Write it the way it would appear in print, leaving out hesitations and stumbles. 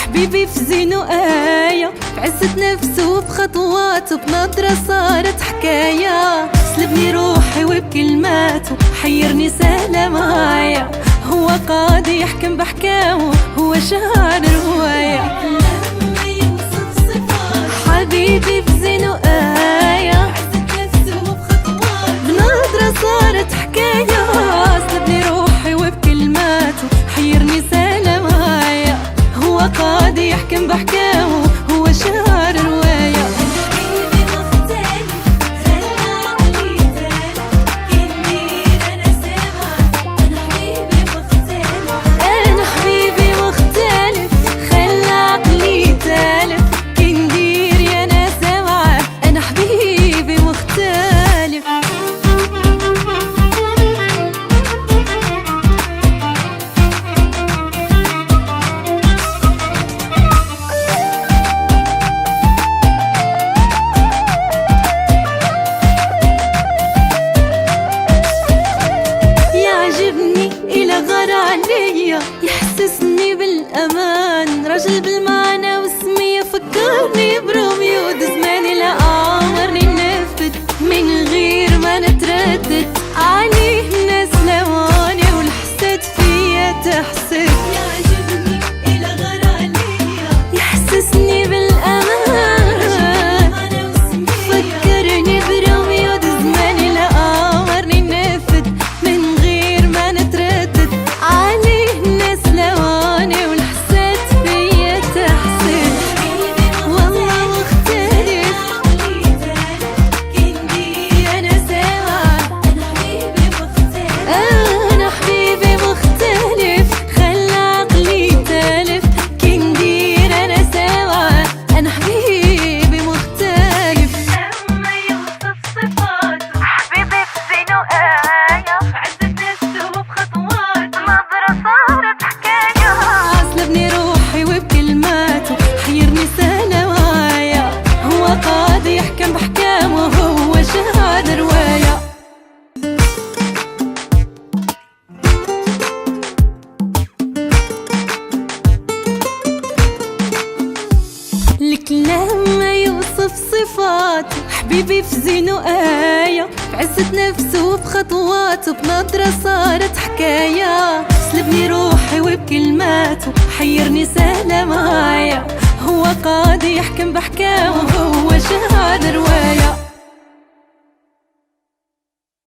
حبيبي في زينو آية، في عزة نفسه بخطواته، بنظرة صارت حكاية. سلبني روحي وبكلماته، حيرني سهلة معايا. هو قاضي يحكم بحكامه، هو شاعر رواية. حبيبي في زينو آية، بنظرة صارت حكاية. سلبني روحي وبكلماته، حيرني سهلة معايا. هو قاضي يحكم بحكامه، هو شاعر رواية. أنا حبيبي مختلف، خلى عقلي تالف. كندير يا ناس سامعة، أنا حبيبي مختلف. يعجبني إلى غار عليا، يحسسني بالأمان. رجل بالمعنى والسمية، فكرني بروميو. زماني لا عمرني نفد من غير ما نتردد. عليه الناس لواني والحسد فيا تحسد. يعجبني إلى غار عليا، يحسسني بالأمان. فكرني بروميو. زماني لا عمرني نفد من غير ما نتردد. عليه الناس لواني والحسد فيا تحسد. والله مختلف، أنا سامعة. أنا حبيبي مختلف، خلى عقلي تالف. كندير أنا سامعة، أنا حبيبي مختلف. لما يوصف صفاته حبيبي في زينو آية، في عزة نفسه وبخطواته، نظرة صارت حكاية. سلبني روحي وبكلماته، حيرني سهلة معايا. هو قاضي يحكم بحكامه، هو شاعر رواية. الكلام ما يوصف صفاته، حبيبي في زينو آية، في عزة نفسه بخطواته، بنظرة صارت حكاية. سلبني روحي وبكلماته، حيرني سهلة معايا. هو قاضي يحكم بحكامه، هو شاعر رواية.